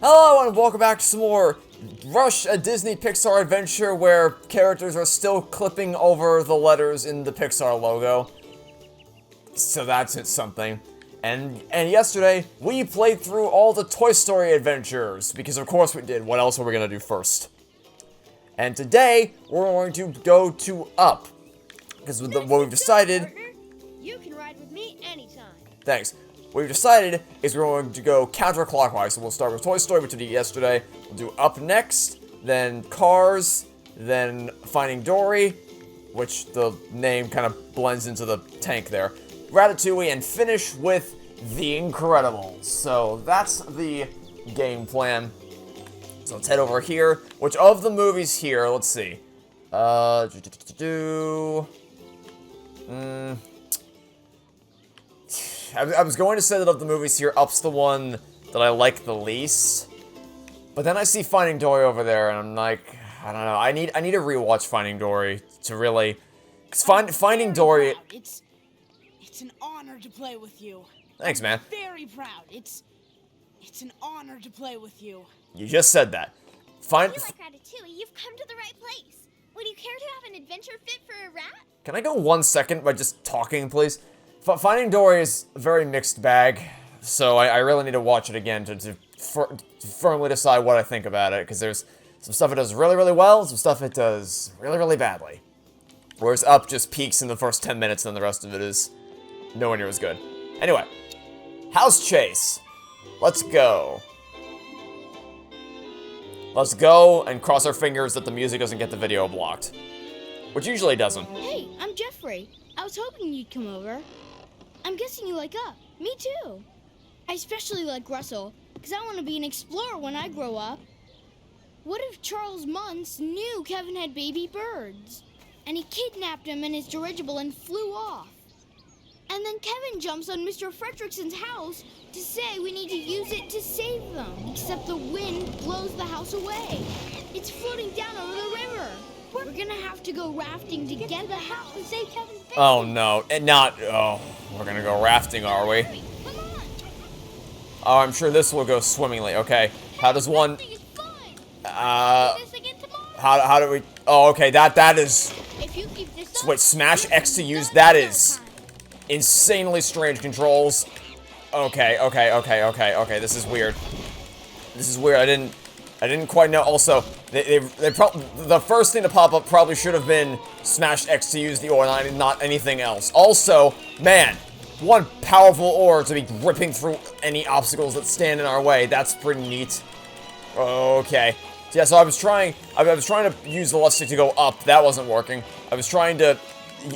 Hello and welcome back to some more Rush, a Disney Pixar Adventure where characters are still clipping over the letters in the Pixar logo. So that's something. And yesterday, we played through all the Toy Story adventures, because of course we did. What else were we gonna do first? And today, we're going to go to Up. Because what we've decided... You can ride with me anytime. Thanks. What we've decided is we're going to go counterclockwise. So we'll start with Toy Story, which we did yesterday. We'll do Up next, then Cars, then Finding Dory, which the name kind of blends into the tank there. Ratatouille, and finish with The Incredibles. So that's the game plan. So let's head over here. Which of the movies here, let's see. I was going to say that of the movies here, Up's the one that I like the least. But then I see Finding Dory over there, and I'm like, I don't know. I need to rewatch Finding Dory to really... Cause Finding Dory... It's an honor to play with you. Thanks, man. I'm very proud. It's an honor to play with you. You just said that. If you like Ratatouille, you've come to the right place. Would you care to have an adventure fit for a rat? Can I go 1 second by just talking, please? Finding Dory is a very mixed bag, so I really need to watch it again to firmly decide what I think about it, because there's some stuff it does really, really well, some stuff it does really, really badly. Whereas Up just peaks in the first 10 minutes, and the rest of it is nowhere near as good. Anyway, House Chase. Let's go. Let's go and cross our fingers that the music doesn't get the video blocked. Which usually doesn't. Hey, I'm Jeffrey. I was hoping you'd come over. I'm guessing you like Up. Me too. I especially like Russell, because I want to be an explorer when I grow up. What if Charles Muntz knew Kevin had baby birds, and he kidnapped him in his dirigible and flew off? And then Kevin jumps on Mr. Fredrickson's house to say we need to use it to save them, except the wind blows the house away. It's floating down over the river. We're gonna have to go rafting to get to the house and save Kevin's baby. Oh no, and not, oh, we're gonna go rafting, are we? Come on. Oh, I'm sure this will go swimmingly, okay. How does one, Rafting is fun. how Do this again tomorrow. do we, oh, okay, that is, If you keep this so up, wait, smash you X to can use, done that another is time. insanely strange controls. Okay, this is weird. This is weird, I didn't quite know. Also, the first thing to pop up probably should have been smash X to use the ore, not anything else. Also, man, one powerful ore to be ripping through any obstacles that stand in our way. That's pretty neat. Okay. Yeah, so I was trying to use the left stick to go up. That wasn't working. I was trying to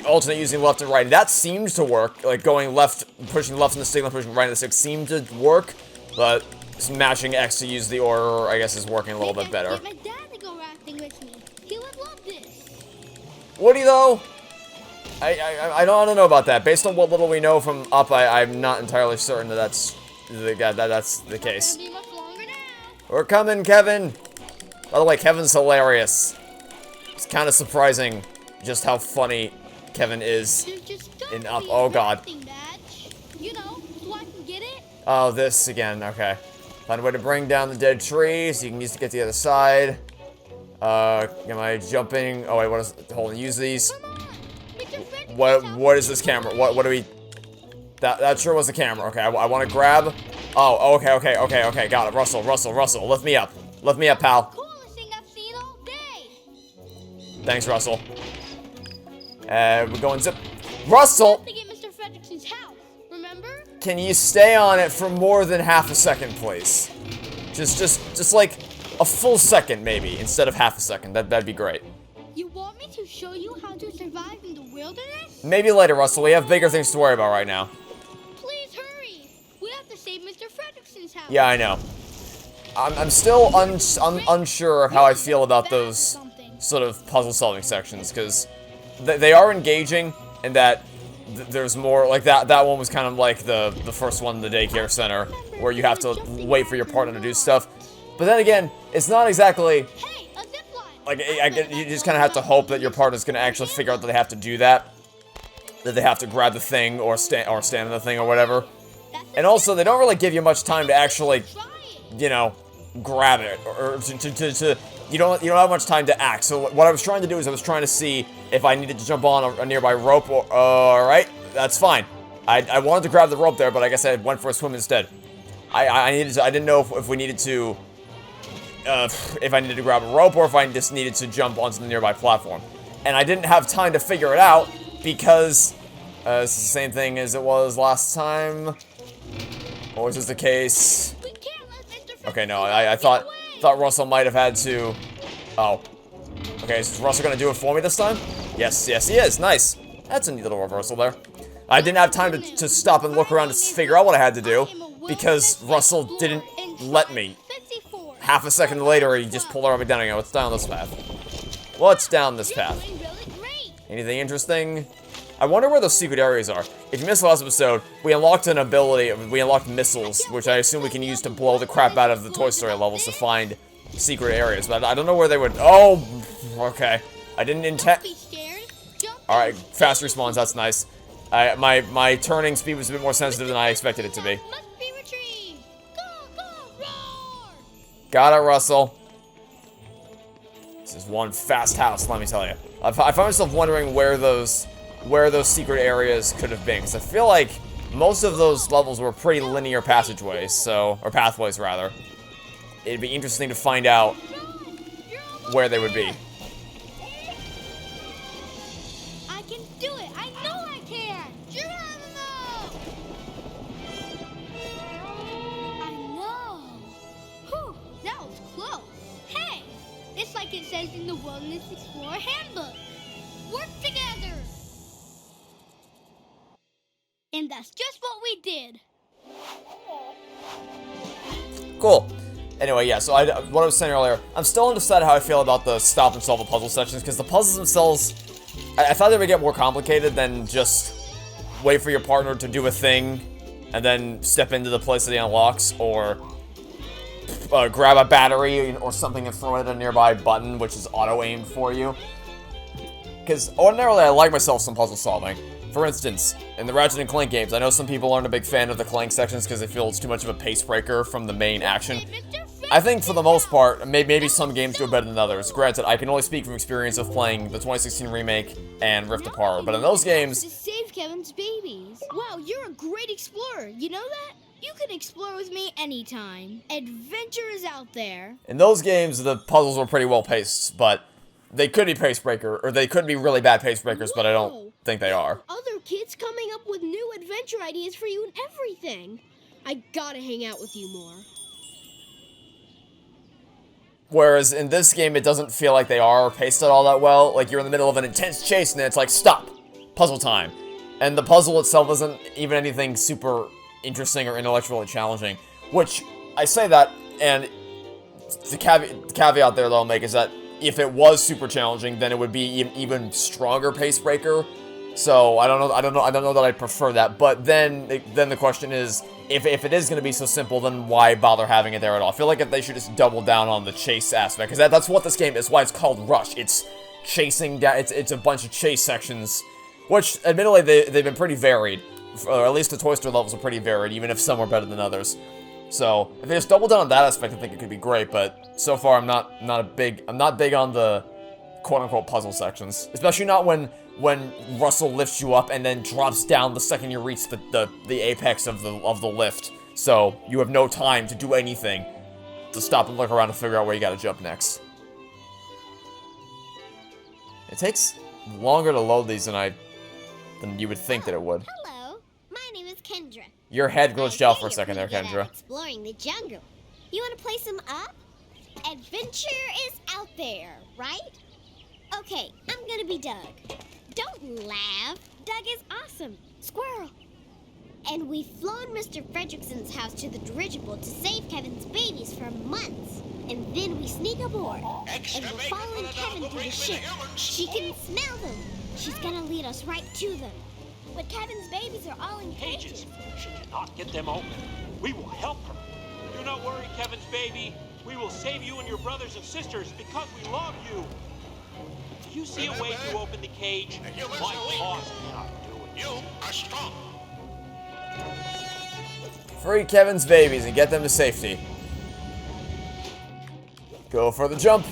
alternate using left and right. That seemed to work. Like going left, pushing left on the stick, and pushing right on the stick seemed to work, but smashing X to use the order, I guess, is working a little bit better. Get my dad to go rafting with me. He would love this. Would he though? I don't know about that. Based on what little we know from Up, I'm not entirely certain that that's the case. Gonna be much longer now. We're coming, Kevin. By the way, Kevin's hilarious. It's kind of surprising just how funny Kevin is There's just in gotta Up. be Oh a god. rafting badge. You know, so I can get it. Oh, this again. Okay. Find a way to bring down the dead tree so you can use to get to the other side. Am I jumping? Oh wait, what is? Hold on. Use these. Come on. Mr. Fredrickson's house What is this camera? What do we? That sure was a camera. Okay, I want to grab. Oh, okay. Got it. Russell. Lift me up. Lift me up, pal. Coolest thing I've seen all day. Thanks, Russell. We're going zip. Russell, To get Mr. Fredrickson's house. Remember? can you stay on it for more than half a second, please? Just like a full second, maybe, instead of half a second. That'd be great. You want me to show you how to survive in the wilderness? Maybe later, Russell. We have bigger things to worry about right now. Please hurry. We have to save Mr. Fredrickson's house. Yeah, I know. I'm still unsure of how I feel about those sort of puzzle-solving sections, because they are engaging, and that there's more, like that one was kind of like the first one in the daycare center, where you have to wait for your partner to do stuff. But then again, it's not exactly, Hey, a zip line. like, you just kind of have to hope that your partner's going to actually figure out that they have to do that. That they have to grab the thing, or stand on the thing, or whatever. And also, they don't really give you much time to actually, you know, grab it, or you don't have much time to act. So what I was trying to do is I was trying to see if I needed to jump on a nearby rope. Or alright, that's fine. I wanted to grab the rope there, but I guess I went for a swim instead. I didn't know if we needed to, if I needed to grab a rope or if I just needed to jump onto the nearby platform. And I didn't have time to figure it out because it's the same thing as it was last time. Or was this the case? Okay, no, I thought Russell might have had to. Oh. Okay, is Russell gonna do it for me this time? Yes, yes, he is. Nice. That's a neat little reversal there. I didn't have time to stop and look around to figure out what I had to do because Russell didn't let me. Half a second later, he just pulled her up and down again. What's down this path? What's down this path? Anything interesting? I wonder where those secret areas are. If you missed the last episode, we unlocked an ability, we unlocked missiles, which I assume we can use to blow the crap out of the Toy Story levels to find secret areas, but I don't know where they would. Oh, okay. I didn't intend. Alright, fast respawns, that's nice. My turning speed was a bit more sensitive than I expected it to be. Got it, Russell. This is one fast house, let me tell you. I find myself wondering where those secret areas could have been, because I feel like most of those levels were pretty linear passageways, so, or pathways rather. It'd be interesting to find out where they would be. I can do it. I know I can. Geronimo! I know. Whew, that was close. Hey, it's like it says in the Wilderness Explorer Handbook. Work together. And that's just what we did. Cool. Anyway, yeah, so what I was saying earlier, I'm still undecided how I feel about the stop and solve a puzzle sections, because the puzzles themselves, I thought they would get more complicated than just wait for your partner to do a thing, and then step into the place that he unlocks, or grab a battery or something and throw it at a nearby button, which is auto-aimed for you. Because ordinarily, I like myself some puzzle solving. For instance, in the Ratchet & Clank games, I know some people aren't a big fan of the Clank sections because they feel it's too much of a pace breaker from the main action. I think for the most part, maybe some games do it better than others. Granted, I can only speak from experience of playing the 2016 remake and Rift Apart, but in those games... To save Kevin's babies. Wow, you're a great explorer. You know that? You can explore with me anytime. Adventure is out there. In those games, the puzzles were pretty well paced, but they could be pace breaker, or they could be really bad pace breakers, but I don't think they are. Other kids coming up with new adventure ideas for you and everything. I gotta hang out with you more. Whereas in this game, it doesn't feel like they are paced at all that well. Like, you're in the middle of an intense chase, and then it's like, stop! Puzzle time. And the puzzle itself isn't even anything super interesting or intellectually challenging. Which, I say that, and the caveat there that I'll make is that if it was super challenging, then it would be an even stronger pace breaker. So I don't know that I prefer that. But then the question is, if it is going to be so simple, then why bother having it there at all? I feel like if they should just double down on the chase aspect, because that's what this game is. Why it's called Rush. It's chasing down. It's a bunch of chase sections, which admittedly they've been pretty varied. Or at least the Toy Story levels are pretty varied, even if some are better than others. So if they just double down on that aspect, I think it could be great. But so far, I'm not big on the quote-unquote puzzle sections, especially not when Russell lifts you up and then drops down the second you reach the apex of the lift. So you have no time to do anything to stop and look around and figure out where you gotta jump next. It takes longer to load these than you would think that it would. Hello, my name is Kendra. Your head glitched out for a second there, Kendra. Exploring the jungle. You want to play some up? Adventure is out there, right? Okay, I'm gonna be Doug. Don't laugh. Doug is awesome. Squirrel. And we've flown Mr. Fredrickson's house to the dirigible to save Kevin's babies for months. And then we sneak aboard. And we're following Kevin to the ship. She can smell them. She's gonna lead us right to them. But Kevin's babies are all in cages. She cannot get them open. We will help her. Do not worry, Kevin's baby. We will save you and your brothers and sisters because we love you. Do you see a way to open the cage? My paws cannot do it. You are strong. Free Kevin's babies and get them to safety. Go for the jump.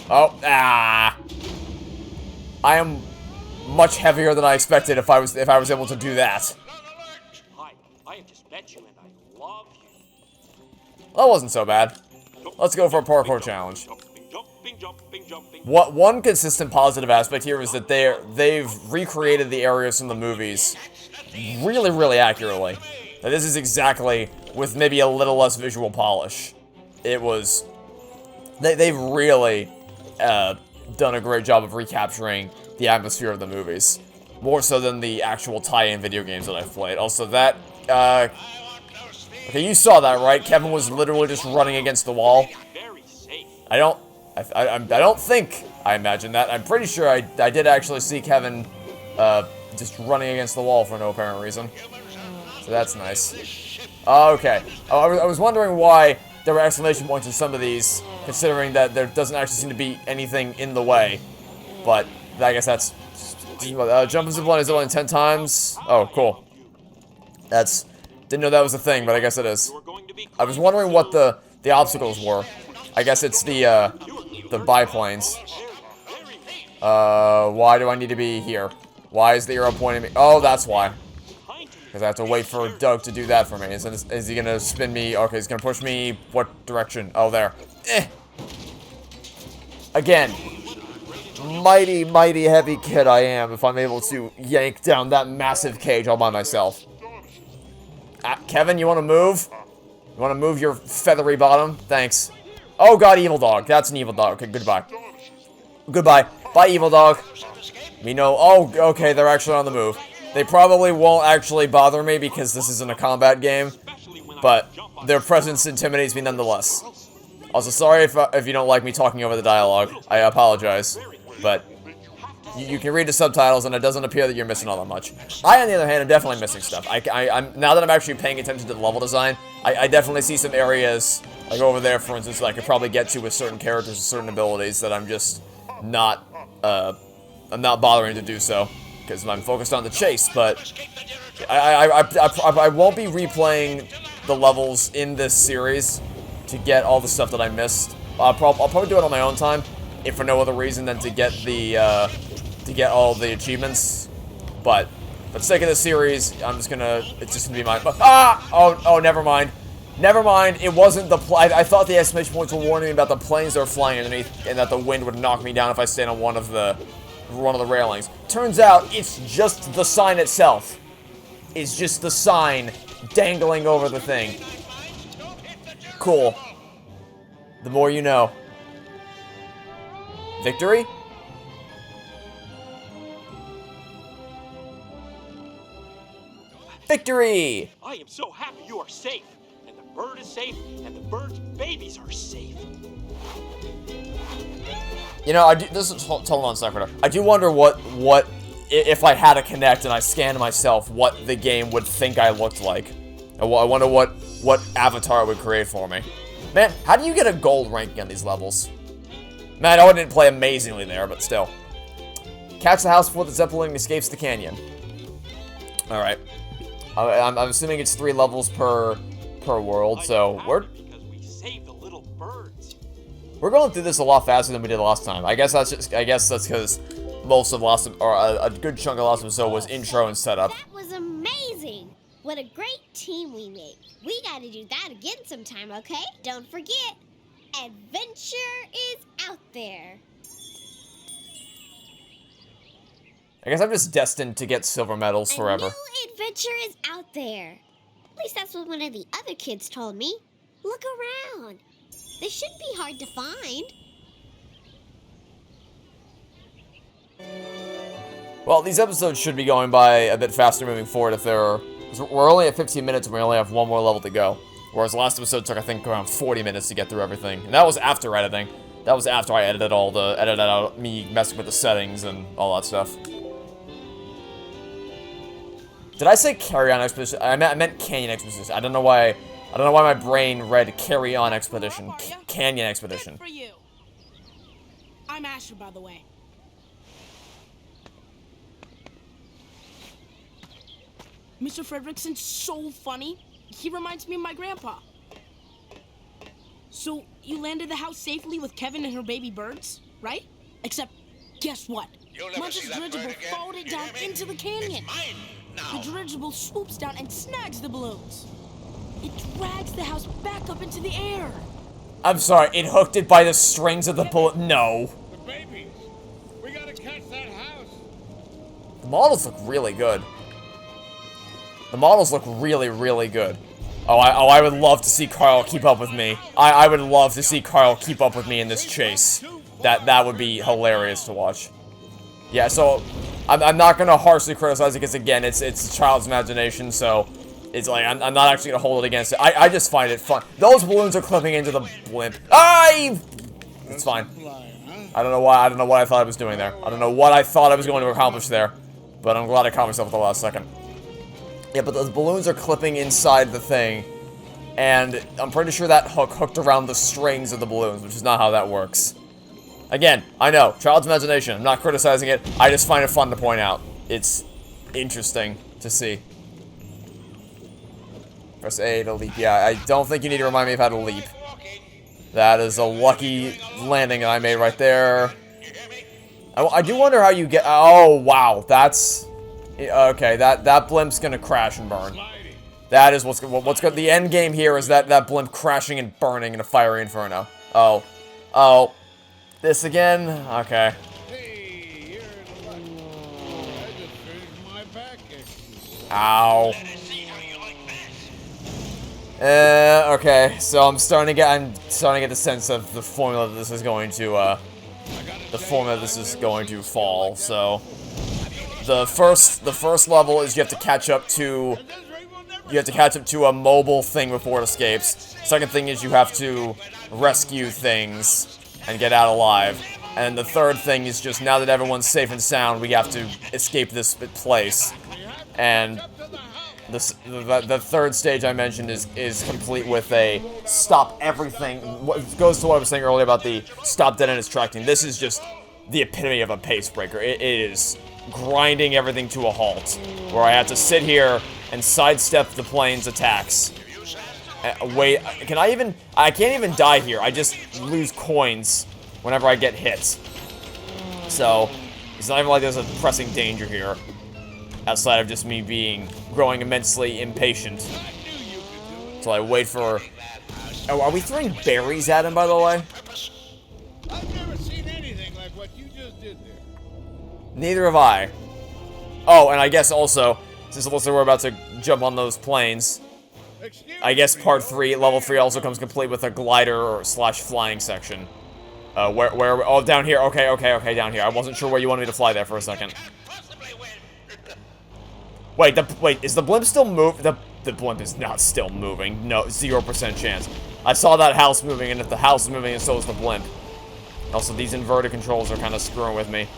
Oh, ah. I am much heavier than I expected if I was able to do that. Hi, I have just met you and I love you. That wasn't so bad. Let's go for a parkour challenge. Jumping, jumping, jumping. What one consistent positive aspect here is that they've recreated the areas from the movies really, really accurately. Now, this is exactly with maybe a little less visual polish. It was they've really done a great job of recapturing the atmosphere of the movies, more so than the actual tie-in video games that I've played. Also, that okay, you saw that, right? Kevin was literally just running against the wall. Very safe. I don't think I imagined that. I'm pretty sure I did actually see Kevin just running against the wall for no apparent reason. So that's nice. Okay. I was wondering why there were exclamation points in some of these, considering that there doesn't actually seem to be anything in the way. But I guess that's... jump and zip line is only 10 times. Oh, cool. Didn't know that was a thing, but I guess it is. I was wondering what the obstacles were. I guess it's the biplanes. Why do I need to be here? Why is the arrow pointing me? Oh, that's why. Because I have to wait for Doug to do that for me. Is he gonna spin me? Okay, he's gonna push me. What direction? Oh, there. Again. Mighty, mighty heavy kid I am if I'm able to yank down that massive cage all by myself. Kevin, you want to move? You want to move your feathery bottom? Thanks. Oh god, evil dog. That's an evil dog. Okay, goodbye. Goodbye. Bye, evil dog. We know. Oh, okay, they're actually on the move. They probably won't actually bother me because this isn't a combat game, but their presence intimidates me nonetheless. Also, sorry if you don't like me talking over the dialogue. I apologize, but you can read the subtitles, and it doesn't appear that you're missing all that much. I, on the other hand, am definitely missing stuff. I'm now that I'm actually paying attention to the level design, I definitely see some areas, like over there, for instance, that I could probably get to with certain characters and certain abilities that I'm just not, I'm not bothering to do so, because I'm focused on the chase, but I won't be replaying the levels in this series to get all the stuff that I missed. I'll probably do it on my own time, if for no other reason than to get the, to get all the achievements, but for the sake of the series, it's just gonna be my, oh, never mind. Never mind, it wasn't the, I thought the exclamation points were warning me about the planes that were flying underneath, and that the wind would knock me down if I stayed on one of the railings. Turns out, it's just the sign itself. It's just the sign dangling over the thing. Cool. The more you know. Victory? Victory! I am so happy you are safe. And the bird is safe, and the bird's babies are safe. You know, this is, hold on a second. I do wonder what, if I had a Kinect and I scanned myself, what the game would think I looked like. I wonder what avatar it would create for me. Man, how do you get a gold ranking on these levels? Man, I didn't play amazingly there, but still. Catch the house before the Zeppelin escapes the canyon. Alright. I'm assuming it's 3 levels per world, so we're going through this a lot faster than we did last time. I guess that's because most of last, or a good chunk of last episode was intro and setup. That was amazing. What a great team we made. We gotta do that again sometime, okay? Don't forget, adventure is out there. I guess I'm just destined to get silver medals forever. A new adventure is out there. At least that's what one of the other kids told me. Look around. They shouldn't be hard to find. Well, these episodes should be going by a bit faster moving forward if they're... We're only at 15 minutes and we only have one more level to go. Whereas the last episode took, I think, around 40 minutes to get through everything. And that was after editing. That was after I edited out me messing with the settings and all that stuff. Did I say Carry On Expedition? I meant Canyon Expedition. I don't know why my brain read Carry On Expedition. Canyon Expedition. For you. I'm Asher, by the way. Mr. Fredrickson's so funny. He reminds me of my grandpa. So you landed the house safely with Kevin and her baby birds, right? Except, guess what? Munch's dirigible followed it down into the canyon. The dirigible swoops down and snags the balloons. It drags the house back up into the air. I'm sorry, it hooked it by the strings of the bullet. No. The babies. We gotta catch that house. The models look really good. The models look really, really good. I would love to see Carl keep up with me. I would love to see Carl keep up with me in this chase. That would be hilarious to watch. Yeah, so I'm not gonna harshly criticize it because again, it's a child's imagination, so it's like I'm not actually gonna hold it against it. I just find it fun. Those balloons are clipping into the blimp. It's fine. I don't know why. I don't know what I thought I was doing there. I don't know what I thought I was going to accomplish there, but I'm glad I caught myself at the last second. Yeah, but those balloons are clipping inside the thing, and I'm pretty sure that hook hooked around the strings of the balloons, which is not how that works. Again, I know, child's imagination. I'm not criticizing it. I just find it fun to point out. It's interesting to see. Press A to leap. Yeah, I don't think you need to remind me of how to leap. That is a lucky landing I made right there. I do wonder how you get... Oh, wow. That's... Okay, that blimp's gonna crash and burn. That is what's good. The end game here is that blimp crashing and burning in a fiery inferno. Oh. Oh. This again? Okay. Hey, you're in luck. I just finished my back exercise. Ow. Okay, so I'm starting to get the sense of the formula that this is going to, fall, so... The first level is you have to catch up to a mobile thing before it escapes. Second thing is you have to rescue things and get out alive. And the third thing is just now that everyone's safe and sound, we have to escape this place. And the third stage I mentioned is complete with a stop everything. It goes to what I was saying earlier about the stop dead end distracting. This is just the epitome of a pace breaker. It is grinding everything to a halt, where I have to sit here and sidestep the plane's attacks. Wait, I can't even die here. I just lose coins whenever I get hit. So, it's not even like there's a pressing danger here, outside of just me growing immensely impatient. So I wait for... Oh, are we throwing berries at him, by the way? I've never seen anything like what you just did there. Neither have I. Oh, and I guess also, since it looks like we're about to jump on those planes, I guess part 3, level 3 also comes complete with a glider / flying section. Oh, down here. Okay, down here. I wasn't sure where you wanted me to fly there for a second. Wait, is the blimp still moving? The blimp is not still moving. No, 0% chance. I saw that house moving, and if the house is moving, and so is the blimp. Also, these inverted controls are kind of screwing with me.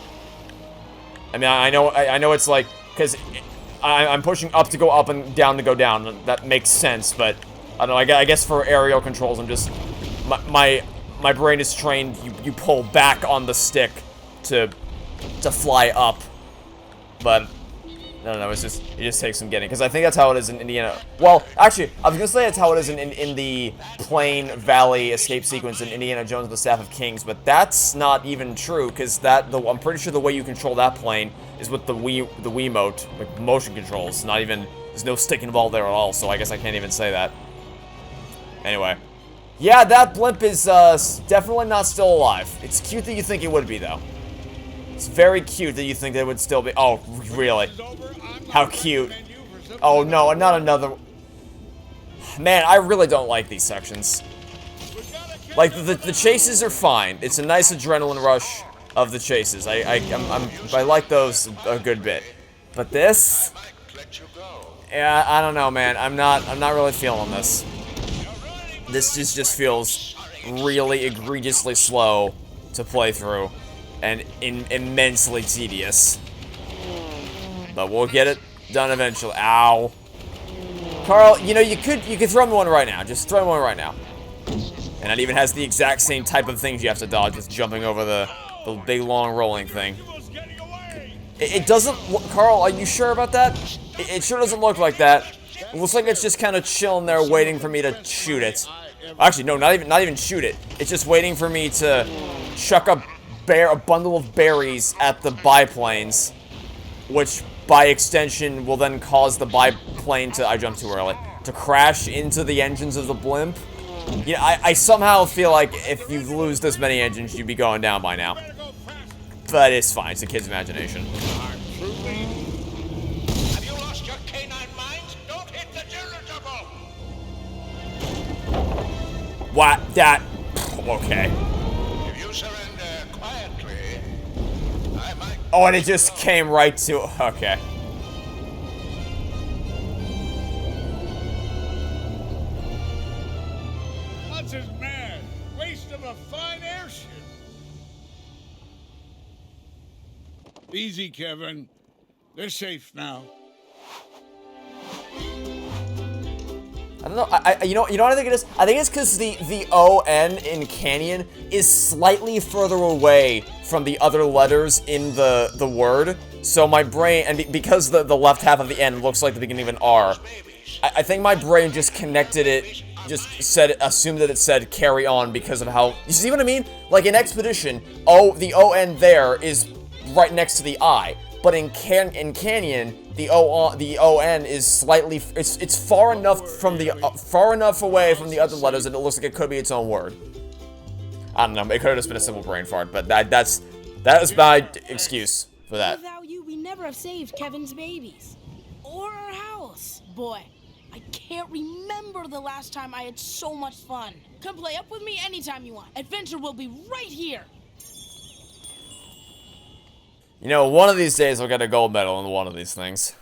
I mean, I know it's like, because I'm pushing up to go up and down to go down. That makes sense, but I don't know. I guess for aerial controls, I'm just my brain is trained. You pull back on the stick to fly up, but I don't know. It just takes some getting, because I think that's how it is in Indiana. Well, actually, I was gonna say that's how it is in the Plain Valley escape sequence in Indiana Jones and the Staff of Kings, but that's not even true, because I'm pretty sure the way you control that plane is with the Wiimote, like motion controls. Not even, there's no stick involved there at all, so I guess I can't even say that. Anyway, yeah, that blimp is definitely not still alive. It's cute that you think it would be, though. It's very cute that you think they would still be. Oh, really? How cute. Oh, no, not another. Man, I really don't like these sections. Like, the chases are fine. It's a nice adrenaline rush of the chases. I like those a good bit. But this? Yeah, I don't know, man. I'm not really feeling this. This just feels really egregiously slow to play through. And immensely tedious. But we'll get it done eventually. Ow. Carl, you know, you could throw me one right now. Just throw me one right now. And it even has the exact same type of things you have to dodge with jumping over the big, long, rolling thing. It doesn't look... Carl, are you sure about that? It sure doesn't look like that. It looks like it's just kind of chilling there waiting for me to shoot it. Actually, no, not even shoot it. It's just waiting for me to chuck a bundle of berries at the biplanes, which by extension will then cause the biplane to, I jumped too early, to crash into the engines of the blimp. Yeah, I somehow feel like if you lose this many engines, you'd be going down by now. But it's fine, it's a kid's imagination. Have you lost your canine mind? Don't hit the dirigible! What? That? Okay. If you surrender quietly, I might... Oh, and it just came right to... Okay. What's his mad? Waste of a fine airship. Easy, Kevin. They're safe now. I don't know. You know what I think it is? I think it's because the O-N in Canyon is slightly further away from the other letters in the word. So my brain, and because the left half of the N looks like the beginning of an R, I think my brain just connected it, assumed that it said carry on because of how, you see what I mean? Like in Expedition, the O-N there is right next to the I. But in Canyon, the O-N is slightly, it's far enough from far enough away from the other letters that it looks like it could be its own word. I don't know, it could have just been a simple brain fart, but that is my excuse for that. Without you, we never have saved Kevin's babies. Or our house. Boy, I can't remember the last time I had so much fun. Come play up with me anytime you want. Adventure will be right here. You know, one of these days I'll get a gold medal in one of these things.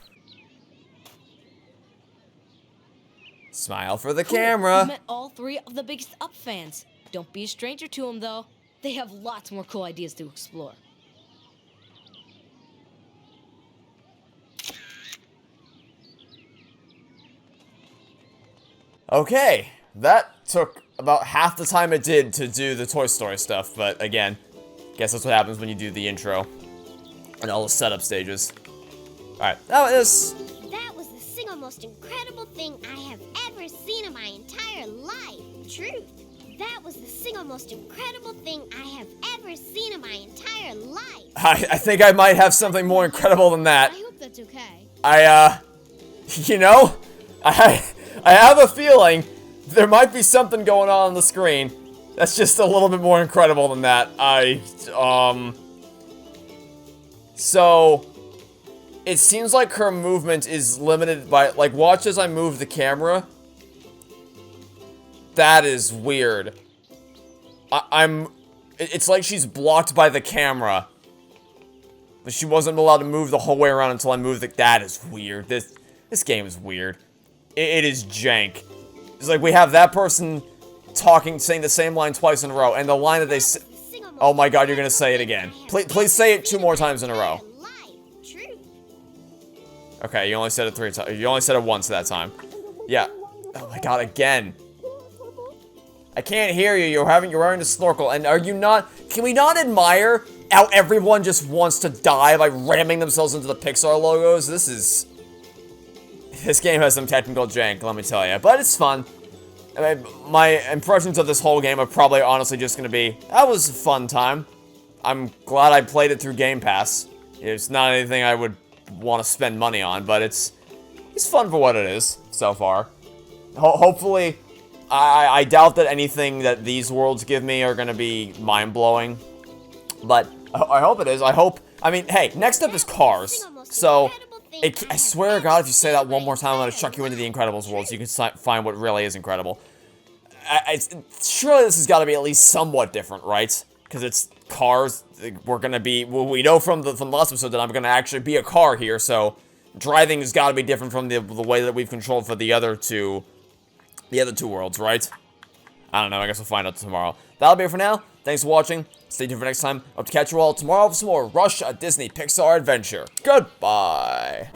Smile for the camera. You met all 3 of the biggest Up fans. Don't be a stranger to them, though. They have lots more cool ideas to explore. Okay, that took about half the time it did to do the Toy Story stuff, but again, guess that's what happens when you do the intro and all the setup stages. Alright, that was the single most incredible thing I have ever seen in my entire life. Truth. That was the single most incredible thing I have ever seen in my entire life. I think I might have something more incredible than that. I hope that's okay. You know, I have a feeling there might be something going on the screen that's just a little bit more incredible than that. So, it seems like her movement is limited by, like, watch as I move the camera. That is weird. It's like she's blocked by the camera. But she wasn't allowed to move the whole way around until I moved that is weird. This game is weird. It is jank. It's like we have that person saying the same line twice in a row, and the line that they say, oh my god, you're gonna say it again. Please say it 2 more times in a row. Okay, you only said it 3 times. You only said it once that time. Yeah. Oh my god, again. I can't hear you. You're wearing a snorkel, and are you not? Can we not admire how everyone just wants to die by ramming themselves into the Pixar logos? This game has some technical jank, let me tell you, but it's fun. I mean, my impressions of this whole game are probably honestly just gonna be, that was a fun time. I'm glad I played it through Game Pass. It's not anything I would want to spend money on, but it's fun for what it is so far. Hopefully, I doubt that anything that these worlds give me are gonna be mind-blowing, but I hope it is. I mean, hey, next up is Cars, so I swear to God, if you say that one more time, I'm gonna chuck you into the Incredibles world so you can find what really is incredible. Surely this has got to be at least somewhat different, right? Because it's Cars. We're gonna be. Well, we know from the last episode that I'm gonna actually be a car here, so driving has got to be different from the way that we've controlled for the other two worlds, right? I don't know. I guess we'll find out tomorrow. That'll be it for now. Thanks for watching. Stay tuned for next time. Hope to catch you all tomorrow for some more Rush, a Disney Pixar Adventure. Goodbye.